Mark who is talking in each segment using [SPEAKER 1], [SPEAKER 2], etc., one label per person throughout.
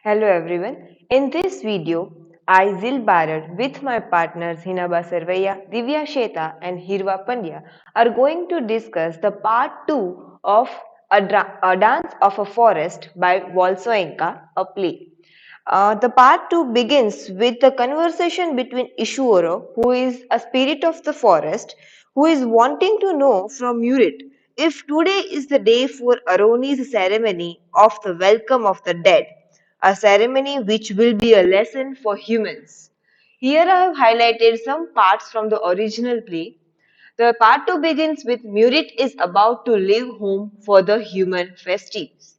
[SPEAKER 1] Hello everyone. In this video, I, Jheel Barad, with my partners Hinaba Sarvaiya, Divya Sheta and Hirva Pandya are going to discuss the part 2 of A Dance of a Forest by Wole Soyinka, a play. The part 2 begins with the conversation between Ishwaro, who is a spirit of the forest, who is wanting to know from Murit if today is the day for Aroni's ceremony of the welcome of the dead, a ceremony which will be a lesson for humans. Here I have highlighted some parts from the original play. The part 2 begins with Murit is about to leave home for the human festives.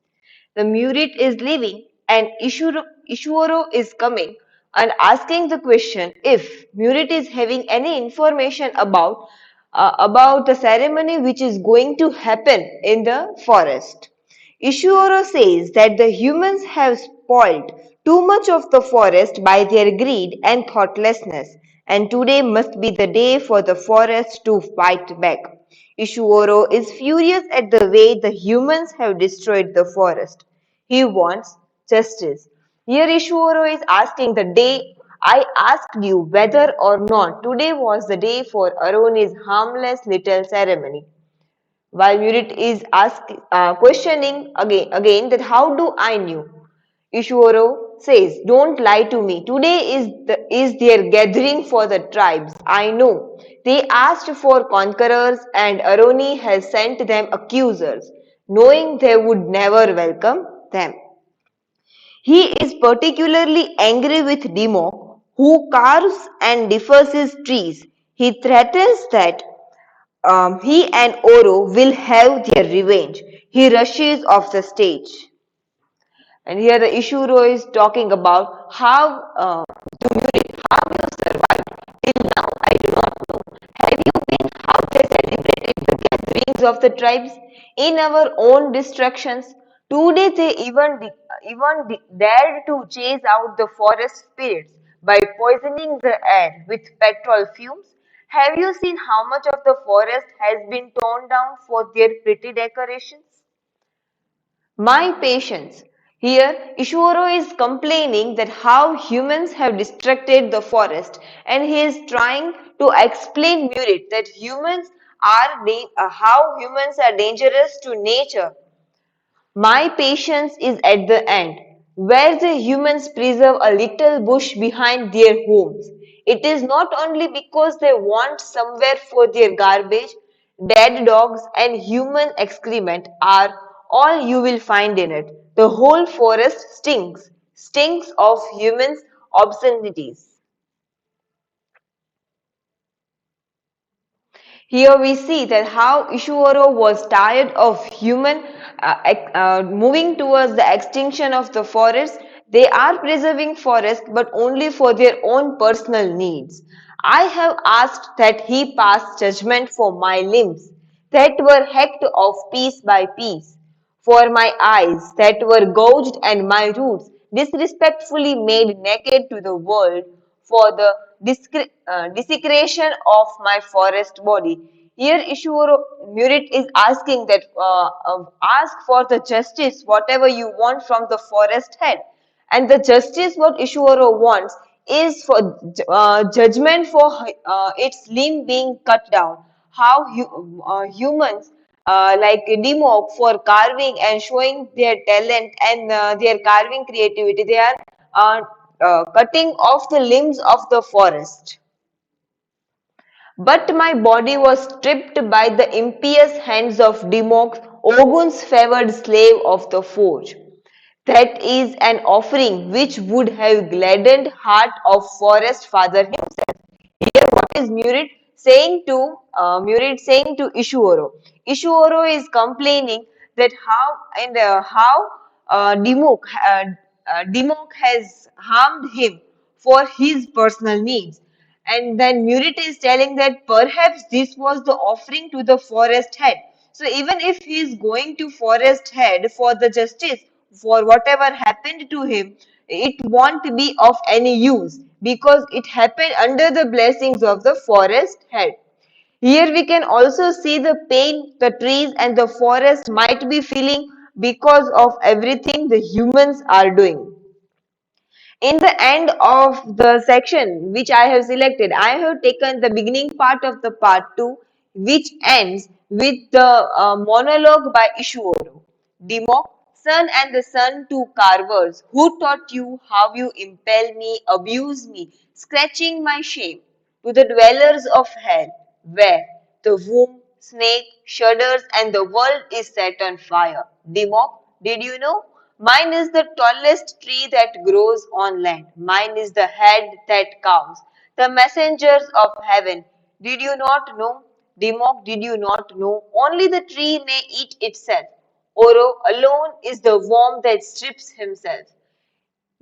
[SPEAKER 1] The Murit is leaving and Ishwaro is coming and asking the question if Murit is having any information about the ceremony which is going to happen in the forest. Ishwaro says that the humans have spoiled too much of the forest by their greed and thoughtlessness, and today must be the day for the forest to fight back. Ishwaro is furious at the way the humans have destroyed the forest. He wants justice. Here Ishwaro is asking the day I asked you whether or not today was the day for Aroni's harmless little ceremony. While Murit is questioning again that how do I knew? Ishwaro says, don't lie to me. Today is their gathering for the tribes. I know. They asked for conquerors and Aroni has sent them accusers, knowing they would never welcome them. He is particularly angry with Demo, who carves and defaces trees. He threatens that he and Oro will have their revenge. He rushes off the stage. And here the Ishuro is talking about how how you survived till now. I do not know. Have you been how they celebrated the gatherings of the tribes in our own destructions? Today they dared to chase out the forest spirits by poisoning the air with petrol fumes. Have you seen how much of the forest has been torn down for their pretty decorations? My patience. Here, Ishwaro is complaining that how humans have destructed the forest, and he is trying to explain Murit that how humans are dangerous to nature. My patience is at the end, where the humans preserve a little bush behind their homes. It is not only because they want somewhere for their garbage, dead dogs and human excrement are all you will find in it. The whole forest stinks of humans' obscenities. Here we see that how Ishwaro was tired of moving towards the extinction of the forest. They are preserving forest but only for their own personal needs. I have asked that he pass judgment for my limbs that were hacked off piece by piece, for my eyes that were gouged and my roots disrespectfully made naked to the world, for the desecration of my forest body. Here Ishwaro Murit is asking that ask for the justice, whatever you want from the forest head. And the justice what Ishwaro wants is for judgment for its limb being cut down. How humans like Dimok for carving and showing their talent and their carving creativity, they are cutting off the limbs of the forest. But my body was stripped by the impious hands of Dimok, Ogun's favored slave of the forge. That is an offering which would have gladdened heart of forest father himself. Here, what is Murid saying to Ishwaro? Ishwaro is complaining that how Dimok has harmed him for his personal needs. And then Murit is telling that perhaps this was the offering to the forest head. So even if he is going to forest head for the justice for whatever happened to him, it won't be of any use because it happened under the blessings of the forest head. Here we can also see the pain the trees and the forest might be feeling because of everything the humans are doing. In the end of the section which I have selected, I have taken the beginning part of the part 2, which ends with the monologue by Ishuoro. Demok, son and the son to carvers, who taught you how you impel me, abuse me, scratching my shame, to the dwellers of hell, where the womb, snake, shudders and the world is set on fire. Demok, did you know? Mine is the tallest tree that grows on land. Mine is the head that cows. The messengers of heaven. Did you not know? Demok, did you not know? Only the tree may eat itself. Oro alone is the worm that strips himself,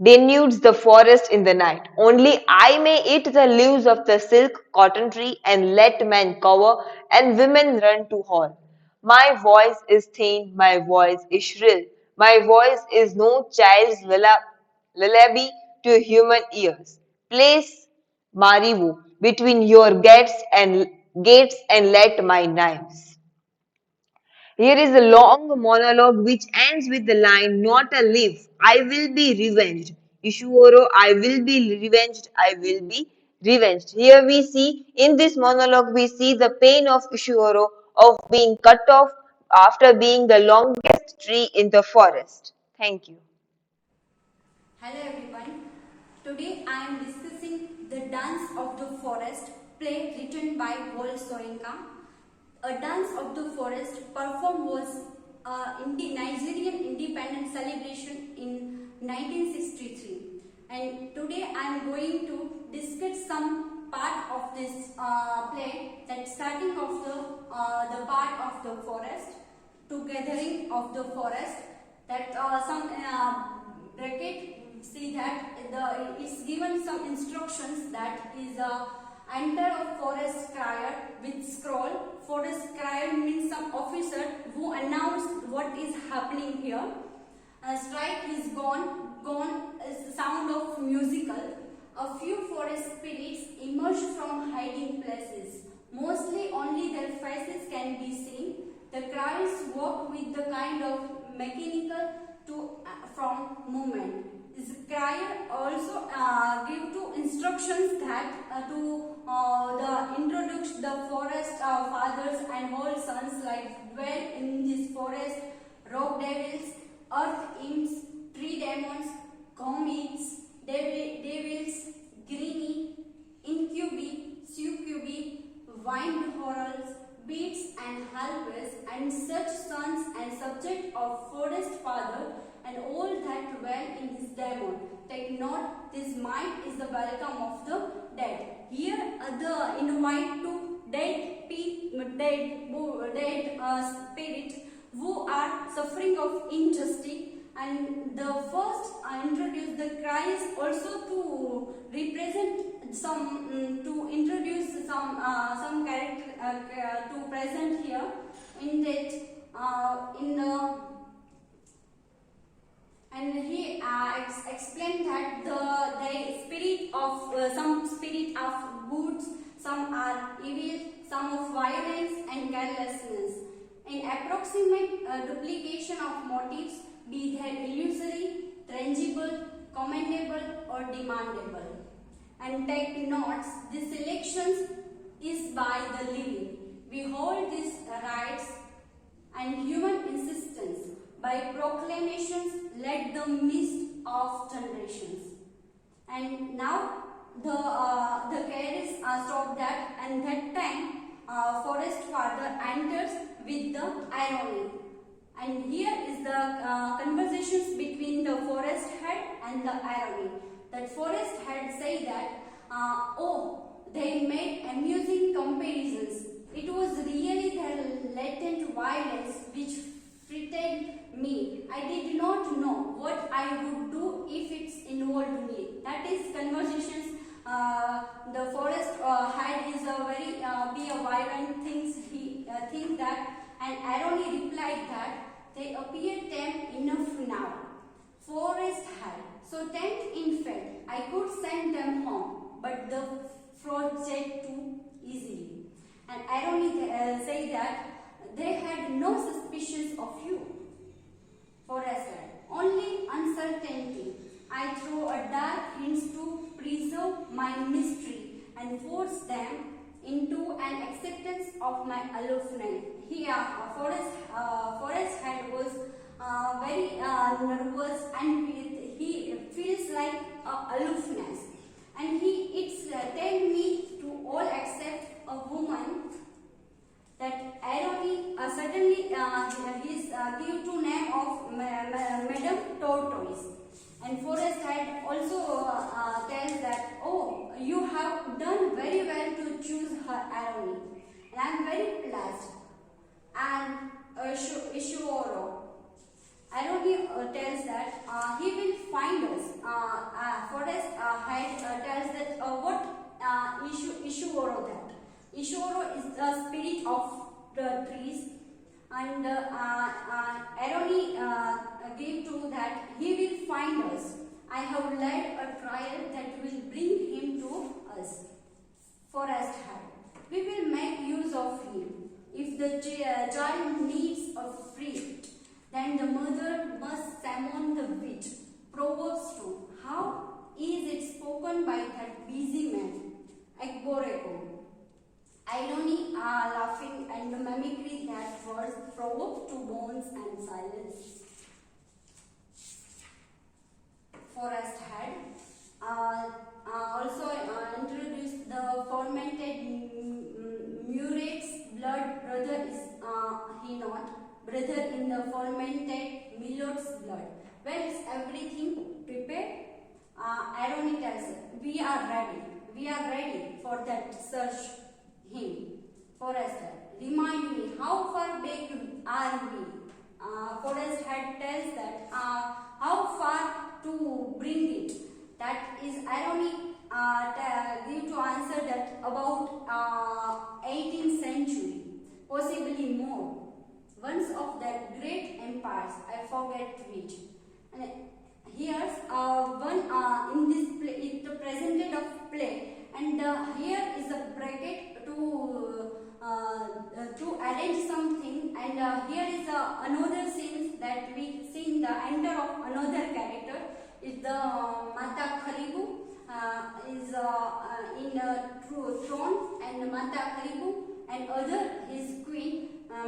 [SPEAKER 1] denudes the forest in the night. Only I may eat the leaves of the silk cotton tree and let men cover and women run to hall. My voice is thin, my voice is shrill, my voice is no child's lullaby to human ears. Place Marivu between your gates and let my knives. Here is a long monologue which ends with the line, not a leaf, I will be revenged. Ishuoro, I will be revenged, I will be revenged. Here we see, in this monologue, we see the pain of Ishuoro of being cut off after being the longest tree in the forest. Thank you.
[SPEAKER 2] Hello everyone. Today I am discussing The Dance of the Forest, play written by Wole Soyinka. A Dance of the Forest performed was Nigerian independence celebration in 1963. And today I am going to discuss some part of this play, that starting of the part of the forest to gathering of the forest, that some bracket see that it's given some instructions, that is enter a forest crier with scroll. Forest crier means some officer who announced what is happening here. Strike is gone is the sound of musical. A few forest spirits emerge from hiding places. Mostly only their faces can be seen. The criers walk with the kind of mechanical to from movement. This crier also give to instructions that to the introduce the forest fathers and whole sons, like dwell in this forest, rock devils, earth imps, tree demons, comets, devils, greeny, incubi, succubi, wind horrors, beasts and helpers, and such sons and subject of forest father, and all that dwell in his demon. Take note, this mind is the welcome of the dead. Here the invite to dead spirit who are suffering of injustice, and the first introduce the Christ also to represent some to introduce some character to present here in that in the, and he explained that the spirit of some spirit of goods, some are evil, some of violence and carelessness. In approximate duplication of motives, be they illusory, tangible, commendable or demandable. And take notes, this selections is by the living. We hold these rights and human insistence by proclamations led the mist of generations. And now the carriers stop that, and that time forest father enters with the irony. And here is the conversations between the forest head and the irony. That forest head say that, they made amusing comparisons. It was really their latent violence which frightened me. I did not know what I would do if it's involved me. That is conversations. The forest head is a very be a violent things. He thinks that, and irony replied that they appear tame enough now. Forest head. So tent in fact, I could send them home, but the frost jet too easily. And irony say that they had no suspicions of you. Forest head. Only uncertainty. I I throw a dark hints to preserve my mystery and force them into an acceptance of my aloofness. Here, Forest Head was very nervous, and he feels like aloofness, and it's tell me to all except a woman that irony certainly is give to name of Madame Tortoise. And Forest Head also tells that, oh, you have done very well to choose her irony, and I am very pleased. And Ishoro irony tells that he will find us. Forest Head tells that what Ishoro that. Ishoro is the spirit of the trees, and irony gave to that he will find us. I have led a trial that will bring him to us. Forest Head. We will make use of him. If the child needs a friend, then the mother must summon the witch. Proverbs 2. How is it spoken by that busy man? Ekboreko. Irony, laughing, and the mimicry that words provoke to bones and silence. Forest Head also introduced the fermented murate's blood. Brother is he not? Brother in the fermented millet's blood. Well, is everything prepared? Irony tells us, we are ready. We are ready for that search. Him. Forest Head. Remind me, how far back are we? Forest Head tells that how far to bring it. That is irony. Give to answer that about 18th century, possibly more. Once of that great empires, I forget which. And here's one in this play. It presented of play, and here is a bracket to arrange something, and here is another scene that we see in the enter of another character is the Mata Kharibu is in a throne, and Mata Kharibu and other his queen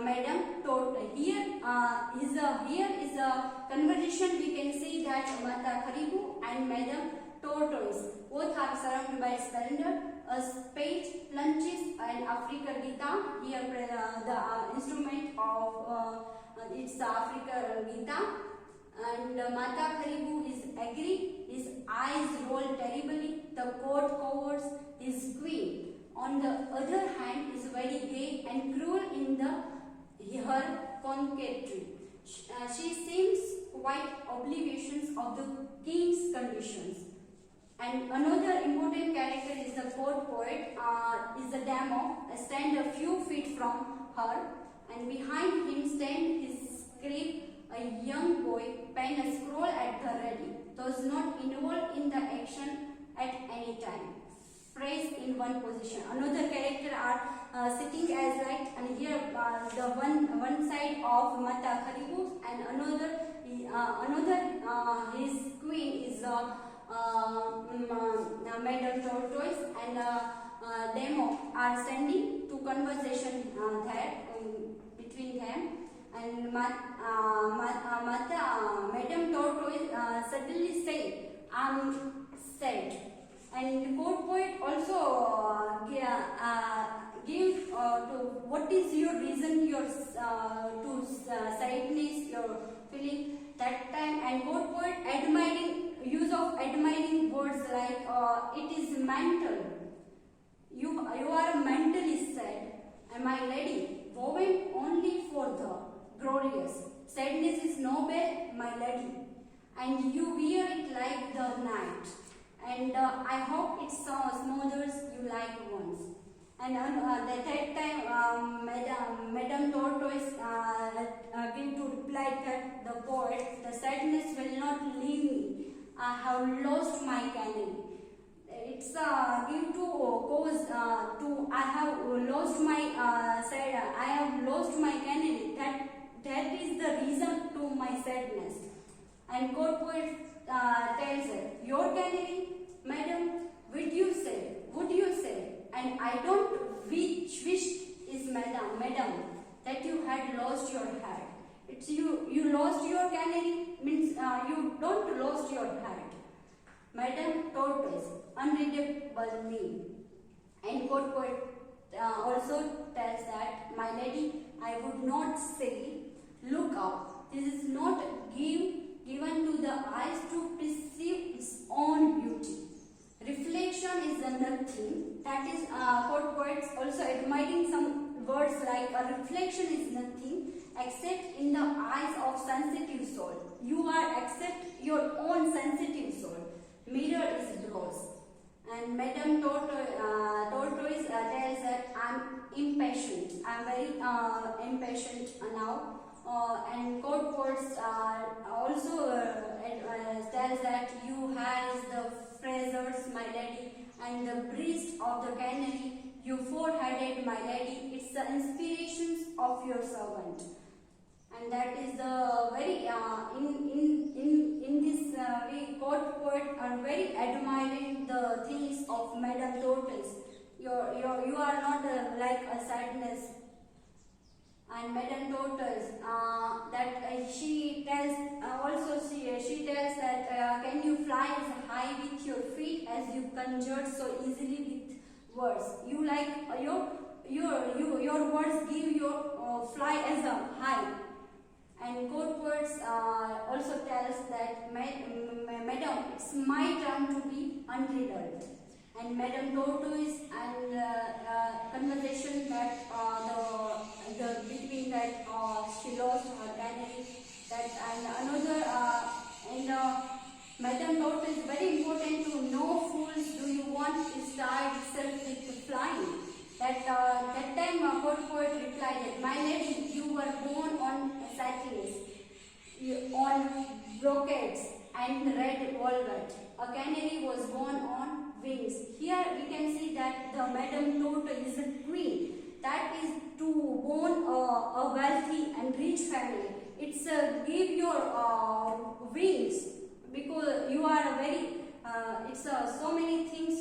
[SPEAKER 2] Madame Tortoise. Here is a conversation. We can see that Mata Kharibu and Madame Tortoise both are surrounded by splendor, a spade, lunches, and Africa Gita. Here the instrument of it's the Africa Gita. And Mata Kharibu is angry, his eyes roll terribly, the coat covers his queen. On the other hand, is very gay and cruel in her coquetry. She seems quite oblivious of the king's conditions. And another important character is the court poet, is the demo, stand a few feet from her, and behind him stand his scribe, a young boy, pen a scroll at the ready, thus not involved in the action at any time. Phrase in one position. Another character are sitting as right, and here the one side of Mata Kharibu, and another his queen is Madame Tortoise, and Demo are standing to conversation there between them, and Madame Tortoise suddenly said, "I'm sad." And court poet also give to what is your reason, your to sadness, your feeling that time, and court poet admiring words like it is mental. You are mentally sad, and my lady, woven only for the glorious. Sadness is noble, my lady, and you wear it like the night. And I hope it smothers you like once. And at that time, Madame Tortoise came to reply that the poet, the sadness will not leave me. I have lost my canary. It's due to cause to I have lost my I have lost my canary. That is the reason to my sadness. And court poet tells her, "Your canary, madam, would you say? And I don't wish is madam, that you had lost your hat. It's you lost your canary means you don't lost your hat. Madam tortoise, unreadable name." And court poet also tells that, "My lady, I would not say, look up. This is not given to the eyes to perceive its own beauty. Reflection is a nothing." That is, court poets also admiring some words like, "A reflection is nothing except in the eyes of sensitive soul. You are except your own sensitive soul. Mirror is dross." And Madame Tortoise tells that, "I'm impatient. I'm very impatient now." And court poets also tells that, "You has the frazzers, my lady, and the breast of the canary. You four-headed, my lady. It's the inspirations of your servant." And that is the very in this way, court poet are very admiring the things of Madame Tortoise. You are not like a sadness. And Madame Tortoise that she tells also she tells that, "Can you fly as high with your feet as you conjure so easily with words? You like your words give your fly as a high." And court poets also tells that, "Madam, it's my turn to be unriddled." And Madame Tortoise and conversation that the between that she lost her canary, that and another Madame Tortoise is very important to know. "Fools, do you want to start itself with flying?" That time court poet replied that, "My lady, you were born on satins, on brocades and red velvet. A canary was born on wings." Here we can see that the Madame Tortoise is a queen. That is to born a wealthy and rich family. It's give your wings, because you are a very it's so many things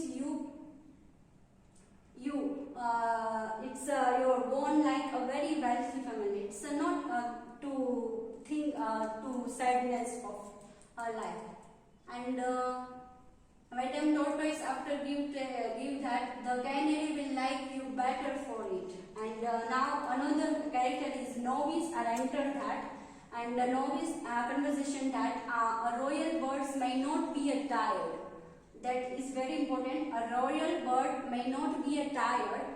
[SPEAKER 2] you're born like a very wealthy family. It's not to think to sadness of her life. And Madame Tortoise after give that, "The canary will like you better for it." And now another character is novice are entered that, and the novice conversation that a royal birds may not be tired. That is very important. "A royal bird may not be tired,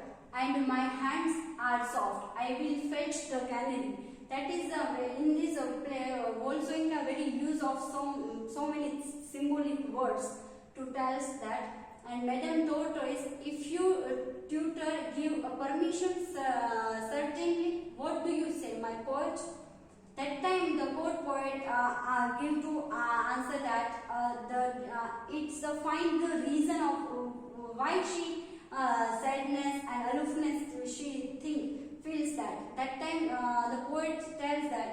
[SPEAKER 2] and my hands are soft. I will fetch the canary." That is in this play, Wole Soyinka very use of so many symbolic words to tell us that. And Madame Tortoise, "If you tutor give a permission, certainly, what do you say, my poet?" That time the court poet give to answer that it's find the reason of why she sadness and aloofness she feels that. That time the poet tells that,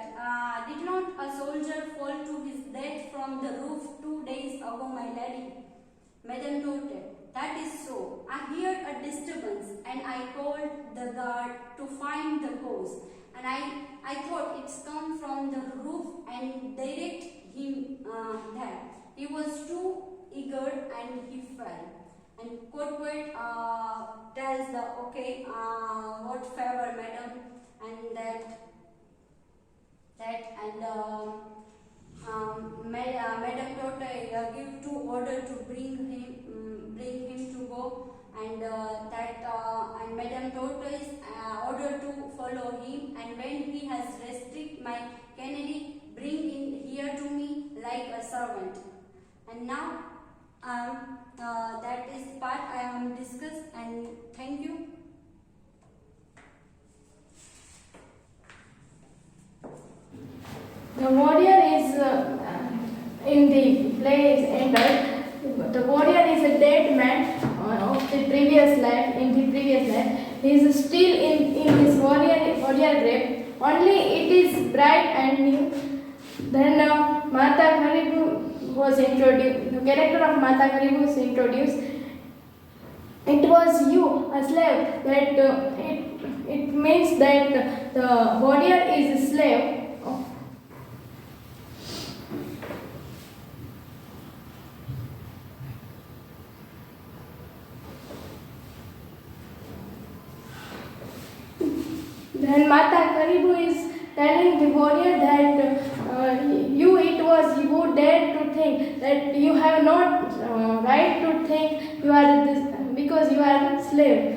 [SPEAKER 2] "Did not a soldier fall to his death from the roof 2 days ago, my lady?" Madame Tortoise, "That is so. I heard a disturbance and I called the guard to find the cause. And I thought it's come from the roof and direct him there. He was too eager and he fell." And court poet tells the, "Okay, what favor, madam?" And Madame Tortoise give to order to bring him to go, and and Madame Tortoise order to follow him, and when he has restrict my canary, bring in here to me like a servant. And now that is part I am discussed, and thank you.
[SPEAKER 3] The warrior is in the play is entered. The warrior is a dead man of the previous life. In the previous life, he is still in his warrior grave. Only it is bright and new. Then Mata Kali was introduced. The character of Mata Karibu was introduced. It was you, a slave. That it means that the warrior is a slave. Then Mata Karibu is telling the warrior that it was you who dared to think that you have not right to think you are this because you are a slave.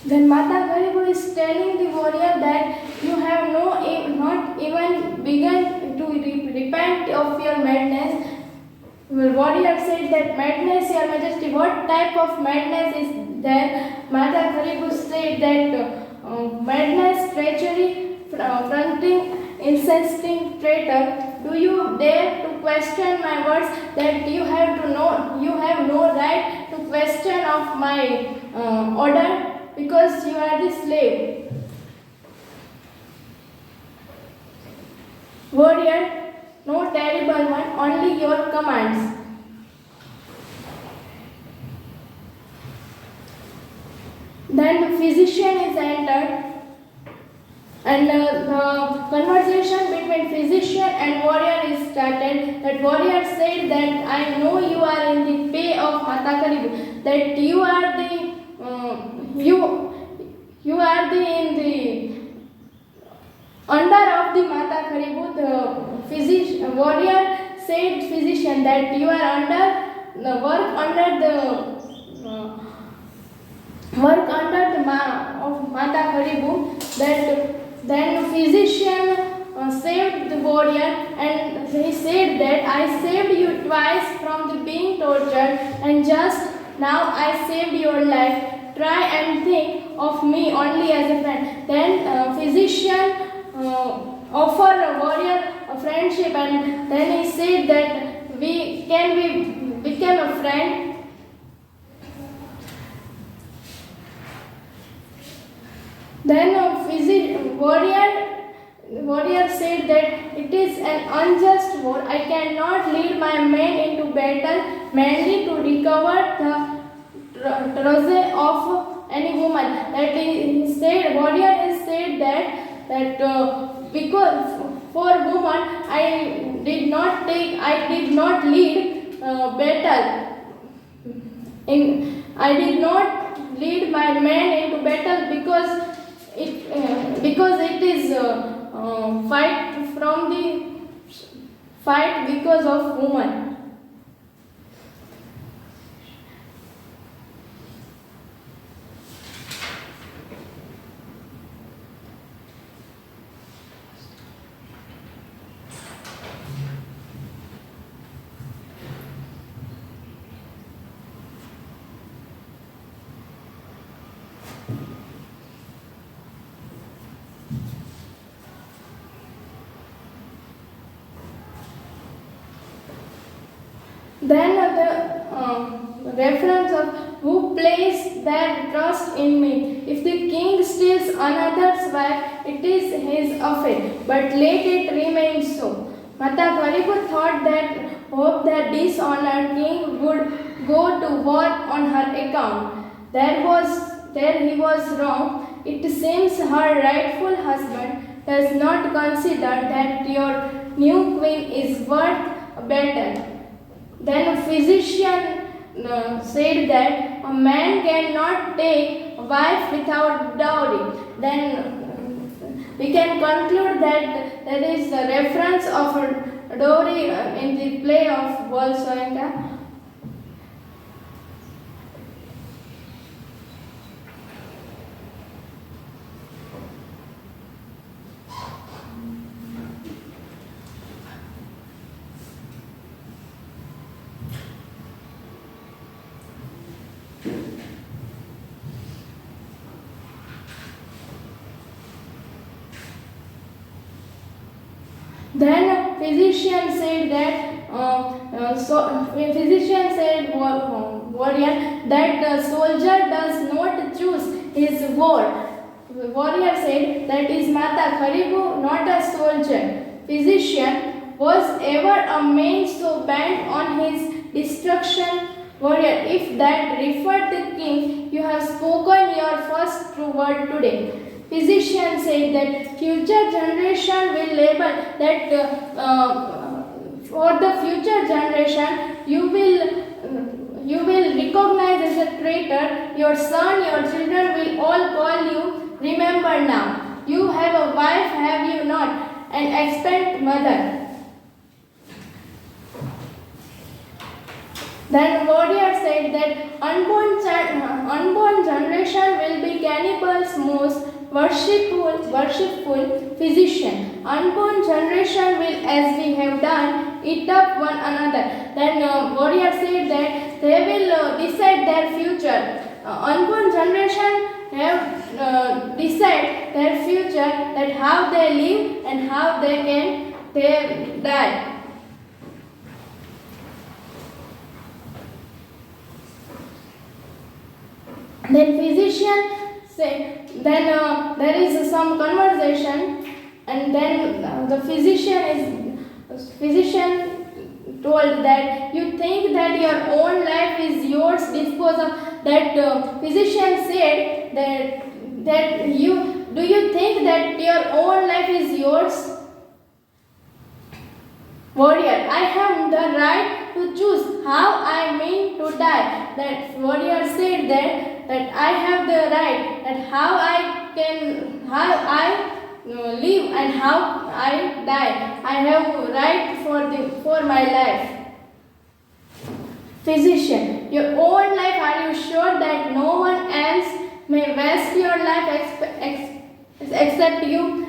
[SPEAKER 3] Then Mata Karibu is telling the warrior that you have not even begun to repent of your madness. The warrior said that madness, your majesty, what type of madness is there? Mata Karibu said that madness, treachery, fronting, incensing, traitor. Do you dare to question my words? That you have no right to question of my order because you are the slave. Warrior, no terrible one, only your commands. Then the physician is entered, and the conversation between physician and warrior is started. That warrior said that I know you are in the pay of Mata Karibu, that you are the you are the in the under of the Mata Karibu. The warrior said physician that you are under the work under the of Mata Karibu. That then physician saved the warrior, and he said that I saved you twice from the being tortured, and just now I saved your life. Try and think of me only as a friend. Then physician offered a warrior a friendship, and then he said that we become a friend. Then warrior said that it is an unjust war. I cannot lead my men into battle mainly to recover the treasure of any woman. That he said, warrior has said that because for woman I did not lead battle. I did not lead my men into battle because it is fight because of woman. Then the reference of who placed their trust in me. If the king steals another's wife, it is his affair, but let it remain so. Mata Karibu thought hope that dishonored king would go to war on her account. There he was wrong. It seems her rightful husband does not consider that your new queen is worth a battle. Then a physician said that a man cannot take a wife without dowry. Then we can conclude that there is a reference of a dowry in the play of Wole Soyinka. Then a physician said that physician said warrior that the soldier does not choose his war. Warrior said that is Mata Kharibu, not a soldier. Physician was ever a man so bent on his destruction. Warrior, if that referred the king, you have spoken your first true word today. Physician said that future generation will label that for the future generation you will recognize as a traitor. Your son, your children will all call you. Remember now, you have a wife, have you not? An expert mother. Then warrior said that unborn generation will be cannibals most worshipful physician. Unborn generation will, as we have done, eat up one another. Then warrior said that they will decide their future. Unborn generation have decide their future, that how they live and how they die. Then physician say, then there is some conversation, and then the physician told that you think that your own life is yours, dispose of that. Physician said that you think that your own life is yours? Warrior, I have the right to choose how I mean to die. That warrior said that I have the right, that how I live and how I die. I have right for my life. Physician, your own life, are you sure that no one else may waste your life except you?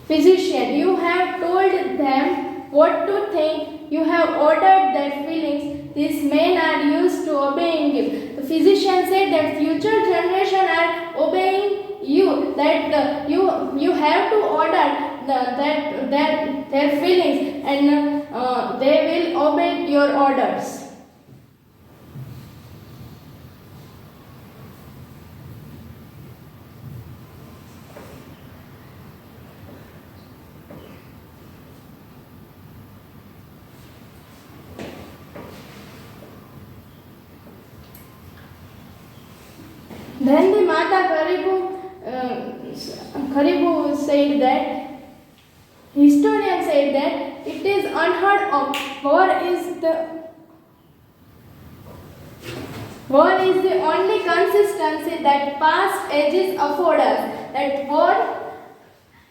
[SPEAKER 3] Physician, you have told them what to think, you have ordered their feelings, these men are used to obeying you. The physician said that future generation are obeying you, that you have to order their feelings, and they will obey your orders. Then the Mata Kharibu said that, historian said that it is unheard of. War is the only consistency that past ages afford us. That war,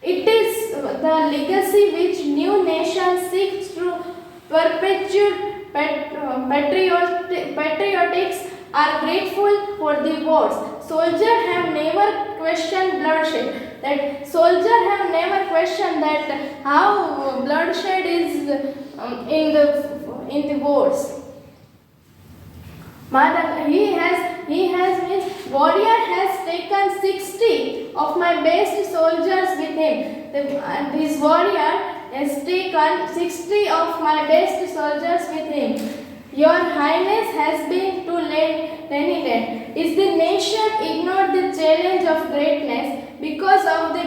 [SPEAKER 3] it is the legacy which new nations seek to perpetuate. Patriotics are grateful for the wars. Soldiers have never questioned bloodshed. That soldiers have never questioned that how bloodshed is in the wars. Warrior has taken 60 of my best soldiers with him. This warrior has taken 60 of my best soldiers with him. Your Highness has been too lenient. Is the nation ignored the challenge of greatness because of the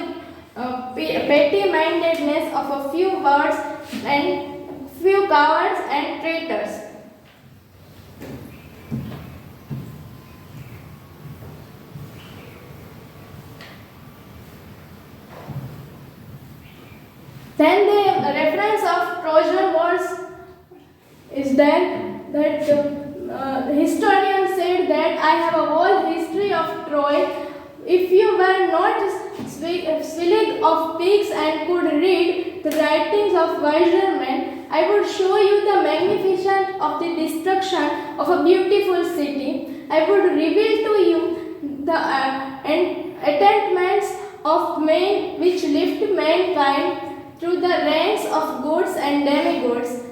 [SPEAKER 3] petty-mindedness of a few words and few cowards and traitors? Then the reference of Trojan Wars is there, that the historian said that I have a whole history of Troy. If you were not swilling of pigs and could read the writings of wiser men, I would show you the magnificence of the destruction of a beautiful city. I would reveal to you the enchantments of men which lift mankind through the ranks of gods and demigods.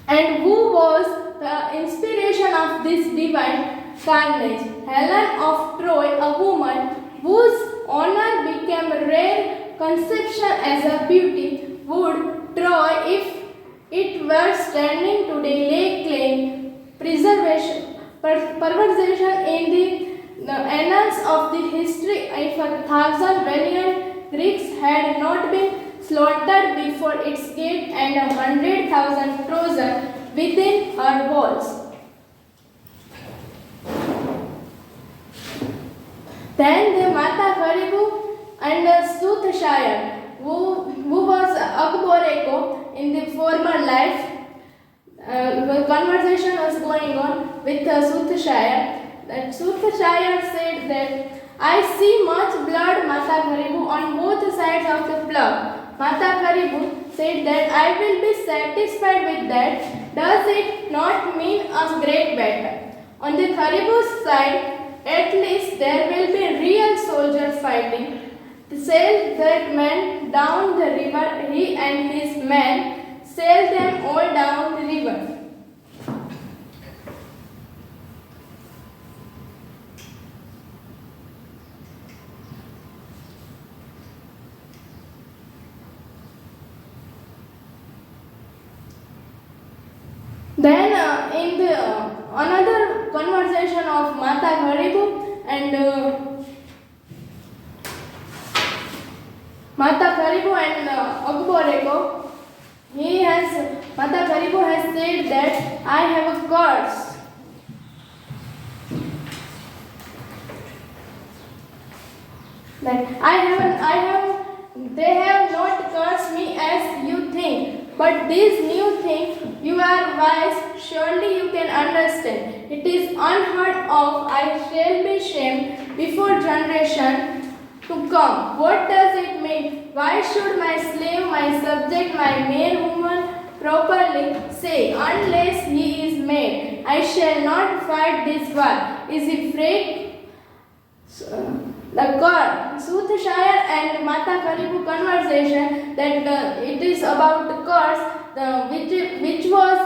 [SPEAKER 3] And who was the inspiration of this divine carnage? Helen of Troy, a woman whose honor became a rare conception as a beauty. Would Troy, if it were standing today, lay claim preservation, preservation in the annals of the history if 1,000 valiant Greeks had not been slaughtered before its gate and 100,000 frozen within her walls. Then the Mata Kharibu and Soothsayer, who was Akboreko in the former life, the conversation was going on with Soothsayer. That Soothsayer said that I see much blood, Mata Kharibu, on both sides of the plug. Mata Kharibu said that I will be satisfied with that. Does it not mean a great battle? On the Kharibu's side, at least there will be real soldiers fighting. To sail that man down the river, he and his men sailed them all down the river. Then in the another conversation of Mata Kharibu and Akboreko, Mata Kharibu has said that I have a curse. They have not cursed me as you think, but this new thing, you are wise, surely you can understand. It is unheard of, I shall be shamed before generation to come. What does it mean? Why should my slave, my subject, my man woman properly say, unless he is made, I shall not fight this war? Is he free? The God, Soothsayer and Mata Kharibu conversation that it is about the curse which was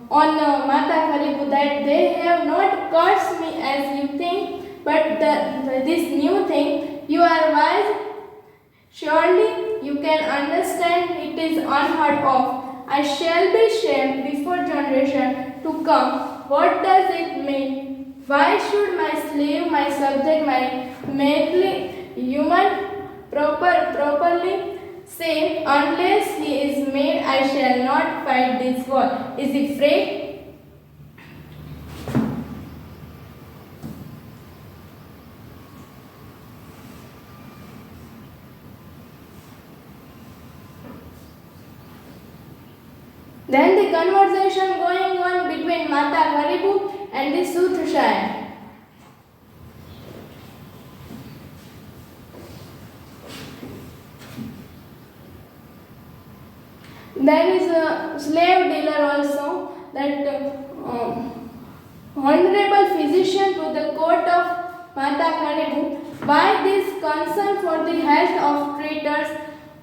[SPEAKER 3] on Mata Kharibu, that they have not cursed me as you think, but this new thing, you are wise, surely you can understand, it is unheard of. I shall be shamed before generation to come. What does it mean? Why should my slave, my subject, my maidly human properly say, unless he is made, I shall not fight this war? Is he free? Then the conversation going on between Mata Kharibu and the Soothsayer. There is a slave dealer also, that honorable physician to the court of Mata Kharibu, by this concern for the health of traitors,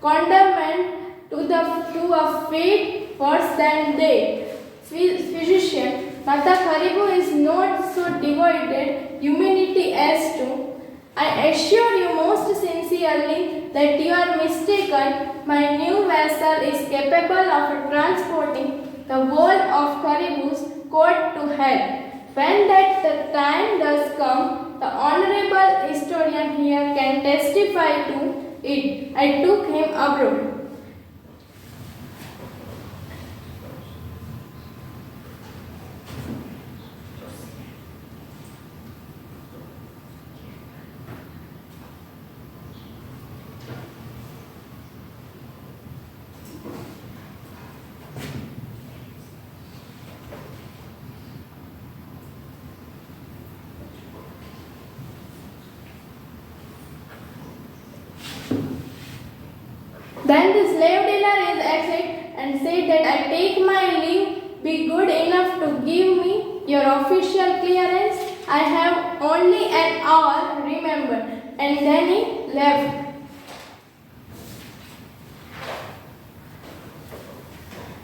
[SPEAKER 3] condemned to a fate worse than death. Physician, Mata Kharibu is not so devoid humanity as to. I assure you most sincerely that you are mistaken. My new vessel is capable of transporting the whole of Kharibu's court to hell. When that time does come, the honorable historian here can testify to it. I took him abroad. Then the slave dealer is exit and said that I take my leave, be good enough to give me your official clearance. I have only an hour, remember. And then he left.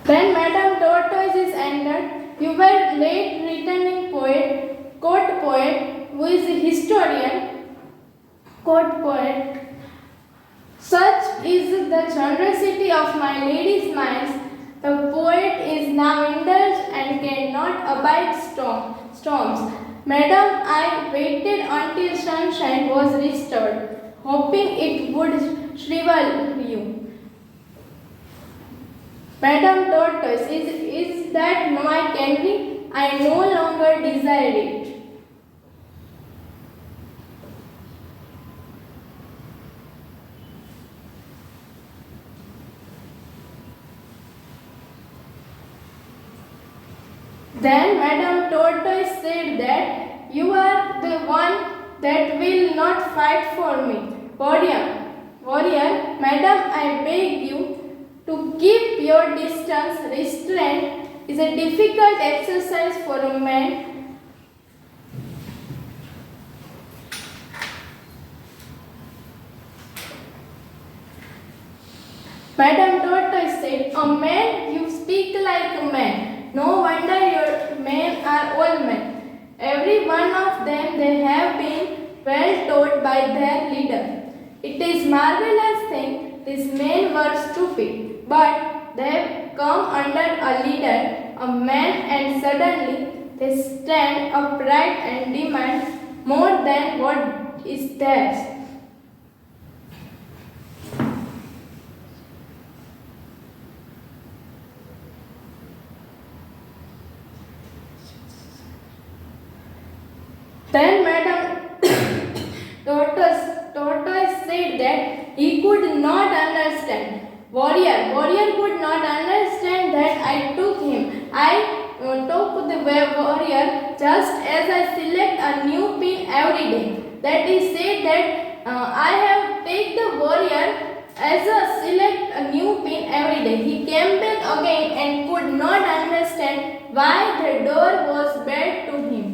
[SPEAKER 3] Then Madame Tortoise entered. You were late returning poet, court poet, who is a historian, Quote poet, such is the generosity of my lady's minds. The poet is now indulged and cannot abide storms. Madam, I waited until sunshine was restored, hoping it would shrivel you. Madam Tortoise, is that my candy? I no longer desire it. Then Madam Tortoise said that you are the one that will not fight for me. Warrior, Madam, I beg you to keep your distance. Restraint is a difficult exercise for a man. Madam Tortoise said, a man, you speak like a man. No wonder your men are all men. Every one of them they have been well taught by their leader. It is marvelous thing these men were stupid, but they come under a leader, a man, and suddenly they stand upright and demand more than what is theirs. Then Madam Tortoise said that he could not understand. Warrior could not understand that I took him. I took the warrior just as I select a new pin every day. That he said that I have take the warrior as a select a new pin every day. He came back again and could not understand why the door was bad to him.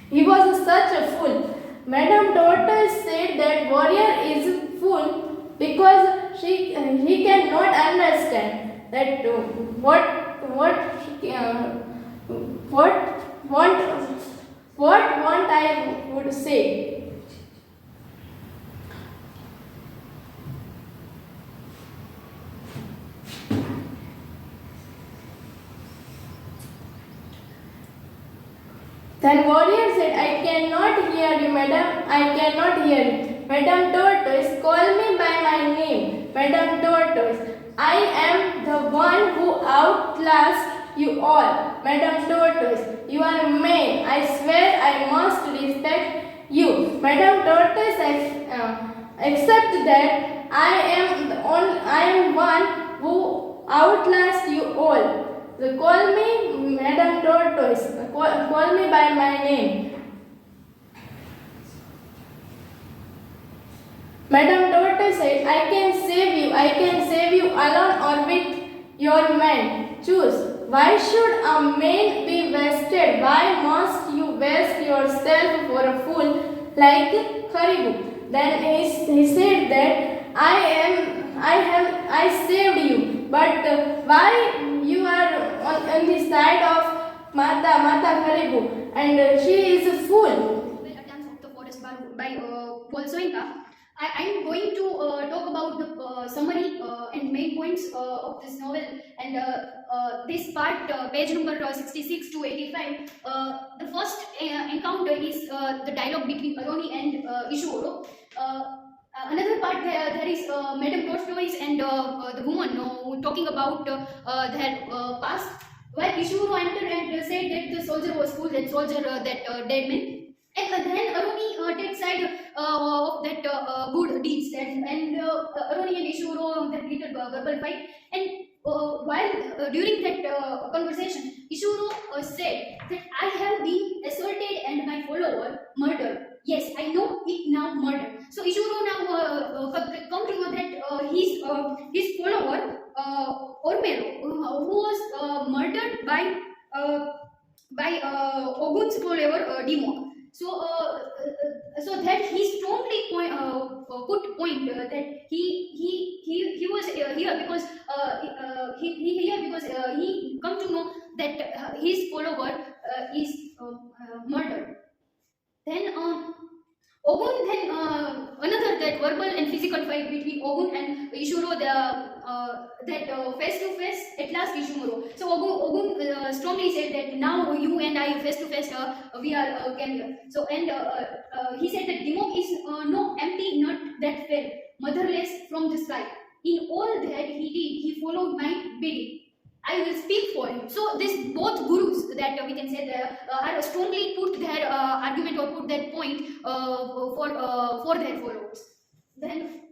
[SPEAKER 3] He was such a fool. Madam Tortoise said that warrior is a fool because he cannot understand that what I would say. Then warrior said, I cannot hear you, madam. I cannot hear you. Madam Tortoise, call me by my name. Madam Tortoise, I am the one who outlasts you all. Madam Tortoise, you are a man. I swear I must respect you. Madam Tortoise, accept that I am one who outlasts you all. So call me Madam Tortoise. Call me by my name. Madam Tortoise said, I can save you. I can save you alone or with your men. Choose. Why should a man be wasted? Why must you waste yourself for a fool like Haribu? Then he said that I saved you, but why you are on the side of Mata Haribu, and she is a fool.
[SPEAKER 2] A Dance of the Forest by Wole Soyinka. I am going to talk about the summary and main points of this novel, and this part, page number 66 to 85. The first encounter is the dialogue between Aroni and Ishuro. Another part there is Madame Tortoise and the woman talking about their past. While Ishuro entered and said that the soldier was fool, that soldier, that dead man. And then Aruni takes side of that good deeds, and Aruni and Ishuro that little verbal fight. And while during that conversation, Ishuro said that I have been assaulted and my follower murdered. Yes, I know it now, murder. So Ishuro now come to know that his follower Ormero, who was murdered by Ogun's follower Dimo. So that he strongly put point that he was here because he come to know that his follower is murdered. Then
[SPEAKER 4] Ogun then another that verbal and physical fight between Ogun and Ishuro, that face to face at last Ishimuro. So Ogun strongly said that now you and I face to face we are came here. So and he said that Dimok is no empty nut that fell motherless from the sky. In all that he did, he followed my bidding. I will speak for him. So this both gurus that we can say that are strongly put their argument or put their point for their followers. Then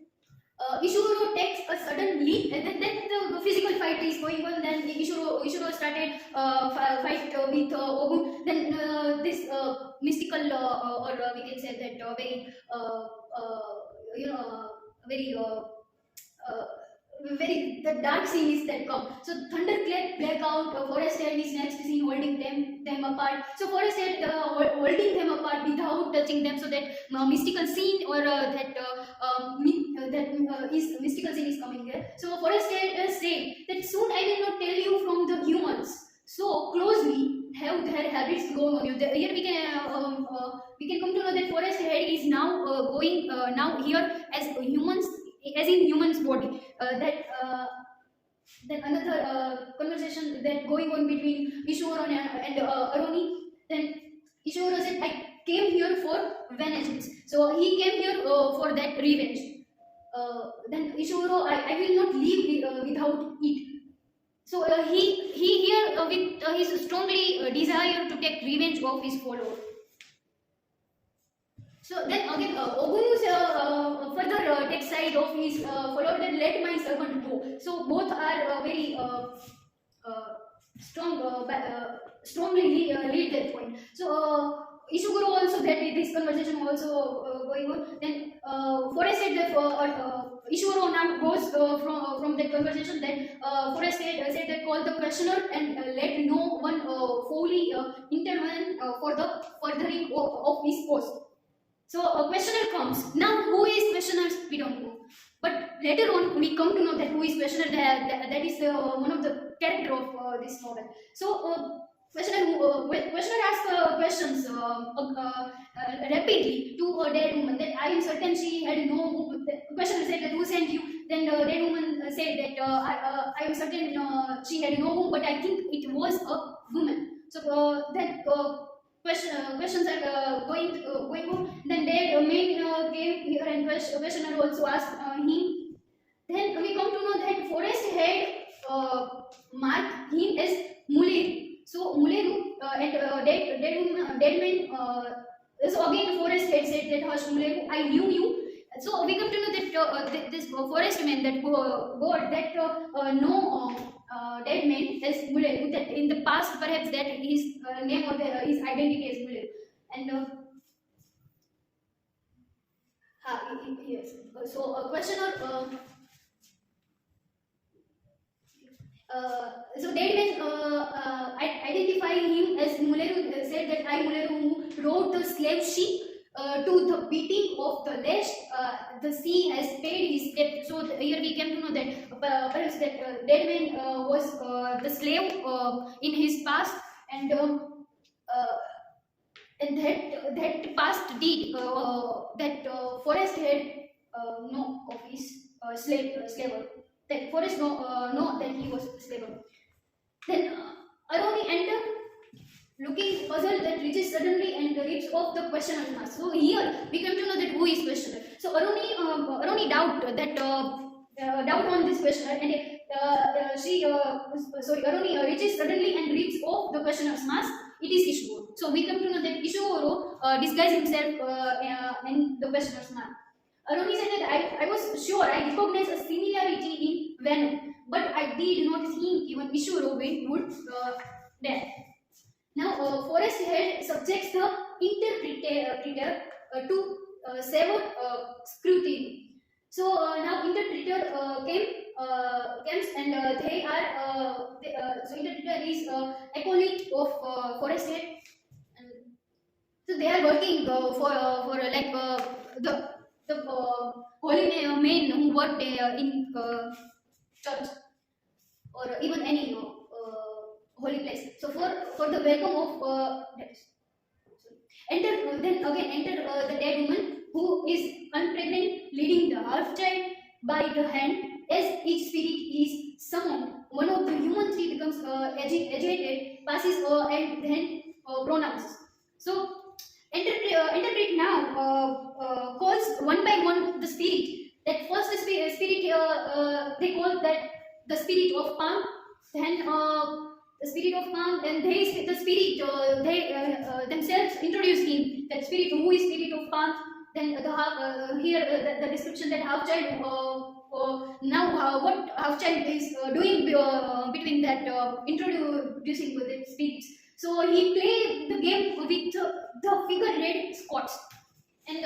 [SPEAKER 4] Ishuro takes a sudden leap, and then the physical fight is going on. Then Ishuro started fight with Ogun. Then this mystical or we can say that very very very the dark scene is that come. So thunderclap blackout, forest head is next scene holding them apart. So forest head holding them apart without touching them, so that mystical scene or is mystical scene is coming there. So forest head said that soon I will not tell you from the humans so closely have their habits grown on you. Here we can come to know that forest head is now going now here as humans, as in humans body. Then another conversation that going on between Ishwaro and Aroni. Then Ishwaro said, I came here for vengeance. So he came here for that revenge. Then Ishwaro, I will not leave without it. So he here with his strongly desire to take revenge of his follower. So then again, Ogun further takes side of his follower, that let my servant go. So both are very strongly lead that point. So Ishuguro also, that this conversation also going on. Then Forest said that Ishuguro now goes from that conversation. Then Forest said that call the questioner and let no one fully intervene for the furthering of his post. So a questioner comes. Now who is questioner? We don't know. But later on we come to know that who is questioner. That is one of the character of this novel. So questioner asks questions rapidly to a dead woman. That I am certain she had no. The questioner said that who sent you? Then the dead woman said that I am certain she had no womb, but I think it was a woman. So questions are going on. Then their main came here and questioner also asked him. Then we come to know that Forest had marked him as Muleru. So Muleru and dead man. So again Forest had said that Hush Muleru, I knew you. So we come to know that this forest man, that god that dead man as Muleru, that in the past perhaps that his name or his identity as Muleru. And yes. So a questioner. So dead man identifying him as Muleru said that I Muleru who rode the slave ship to the beating of the lash. The sea has paid his debt. So here we came to know that perhaps that dead man was the slave in his past, and that past deed that Forest had know of his slaver. That Forest know that he was slaver. Then Aroni entered, looking puzzled, that reaches suddenly and rips off the questioner's mask. So here we come to know that who is questioner. So Aroni doubt that doubt on this questioner, and Aroni reaches suddenly and rips off the questioner's mask. It is Ishiguro. So we come to know that Ishiguro disguised himself in the questioner's mask. Aroni said that I was sure I recognized a similarity in Venom, but I did not think even Ishiguro would death. Now, Forest head subjects the interpreter to severe scrutiny. So now interpreter comes and they are so interpreter is acolyte of Forest head. So they are working for like the holy men who worked in church or even any holy place. So for the welcome of enter then again enter the dead woman. who is unpregnant, leading the half child by the hand. As each spirit is summoned, one of the human three becomes agitated, passes and then pronounces. So interpret now calls one by one the spirit. That first spirit they call that the spirit of palm. Then the spirit of palm. Then there is the spirit. They themselves introduce him. That spirit who is spirit of palm. Then here the description that half child. Now what half child is doing between that introducing with the spirits. So he played the game with the figure red squats, and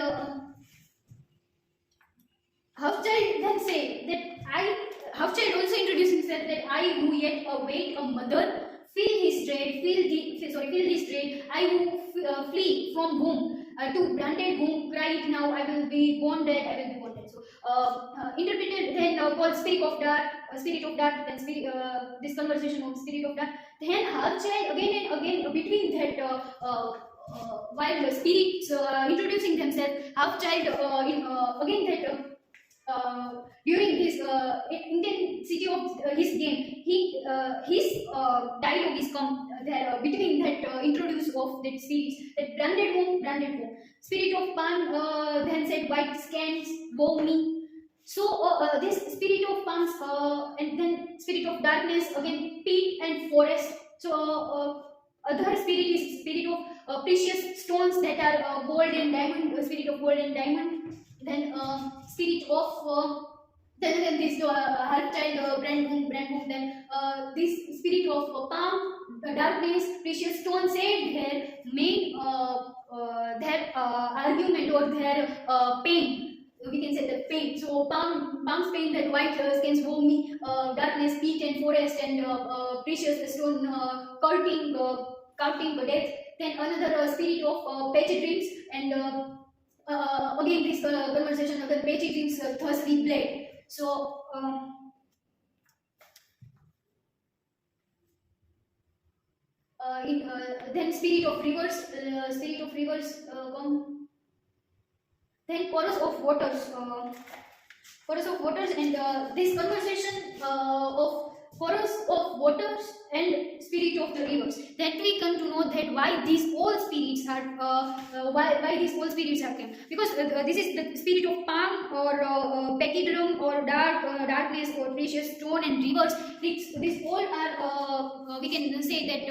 [SPEAKER 4] half child then say that half child also introduced himself that I who yet await a mother, feel his dread, feel this dread, I who flee from womb to branded womb, cried now I will be born dead, I will be born dead. So interpreted then called spirit of dark, then spirit, this conversation of spirit of dark. Then half child again and again between that while the spirits introducing themselves, half child again that during this intensity of his game, his dialogue is come there between that introduce of that spirits, that branded home, spirit of palm then said white scans, woe me. So this spirit of palms and then spirit of darkness again peat and forest. So other spirit is spirit of precious stones that are gold and diamond, spirit of gold and diamond. Then spirit of then this half child brand home. Then this spirit of palm, the darkness, precious stone said their main their argument or their pain. We can say the pain. So palm's pain, that white scans woe me, darkness, peat and forest, and precious stone courting death. Then another spirit of patchy dreams, and again this conversation of the patchy dreams thirsty blade. So then spirit of rivers come. Then chorus of waters, and this conversation of chorus of waters and spirit of the rivers. Then we come to know that why these all spirits are why these all spirits are came, because this is the spirit of palm or pachyderm or darkness or precious stone and rivers. These all are we can say that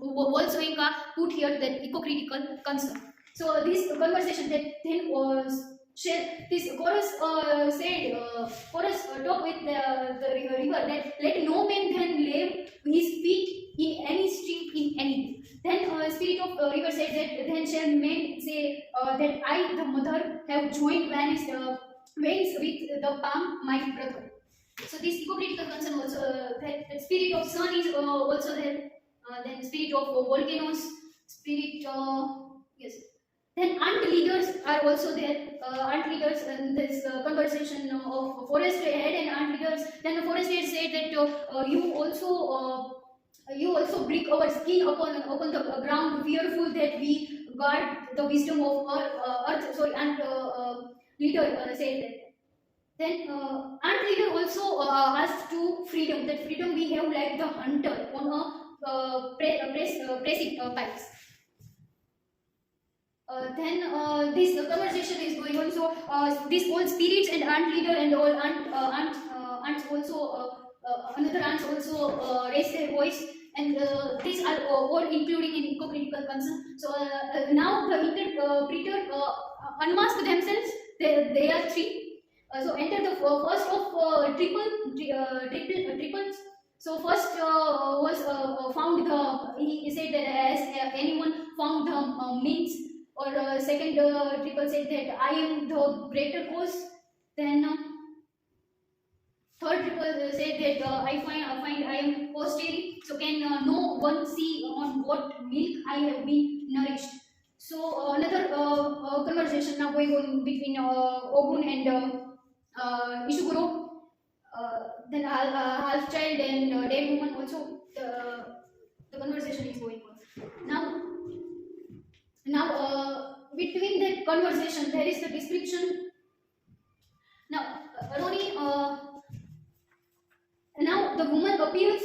[SPEAKER 4] Wole Soyinka put here that hypocritical concern. So this conversation that then was shared, this chorus chorus talk with the river that let no man then lay his feet in any stream in any. Then spirit of river said that then shall men say that I the mother have joined veins with the palm my brother. So this hypocritical concern also that spirit of sun is also there. Then spirit of volcanoes, spirit yes. Then ant leaders are also there. Ant leaders in this conversation of forest head and ant leaders. Then the forest head said that you also break our skin upon the ground, fearful that we guard the wisdom of earth. Sorry, ant leader said that. Then ant leader also asked to freedom. That freedom we have like the hunter on a precipice. Then this conversation is going on. So these all spirits and ant leader and all ants also another ants also raise their voice, and these are all including in hypocritical concern. So now the interpreter unmask themselves. They are three. So enter the first of triples. So first was found he said that has anyone found the means. Or second triple said that I am the greater cause. Then third triple said that I find I am posterior. So can no one see on what milk I have been nourished. So another conversation now going on between Ogun and Ishuguro. Then half child and dead woman also the conversation is going on. Now with between that conversation, there is the description. Now, Aroni, now the woman appears,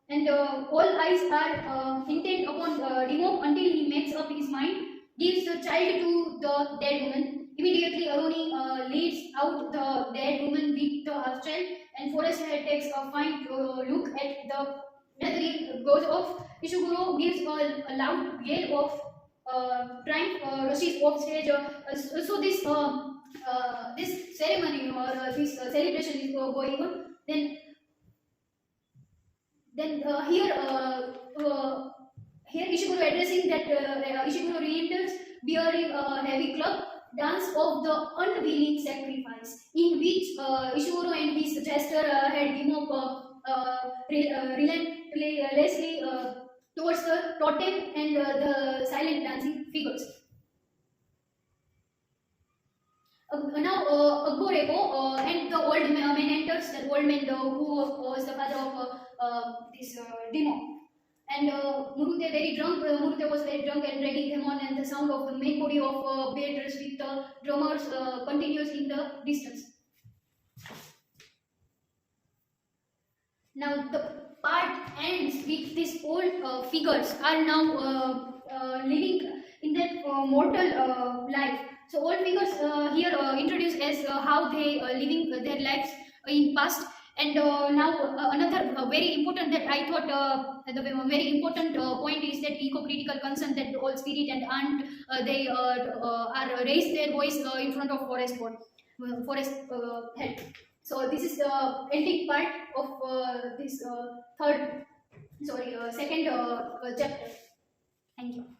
[SPEAKER 4] and all eyes are intent upon Dimo until he makes up his mind, gives the child to the dead woman. Immediately, Aroni leads out the dead woman with the half child, and Forrest takes a fine look at the battery goes off. Ishiguro gives a loud yell of triumph, rushes off stage. So this ceremony or this celebration is going on. Then here Ishiguro addressing that Ishiguro re-enters bearing a heavy club, dance of the unwilling sacrifice, in which Ishiguro and his jester had relentlessly towards the totem and the silent dancing figures. Now Agboreko and the old man enters, that old man who was the father of this Demo. And Murute very drunk, Murute was very drunk and dragging him on, and the sound of the main body of Beatrice with the drummers continues in the distance. Now the part ends with these old figures are now living in that mortal life. So old figures here introduced as how they living their lives in past, and now another very important that I thought the very important point is that eco-critical concern that all spirit and aunt they are raise their voice in front of forest god, forest head. So this is the ending part of this second chapter. Thank you.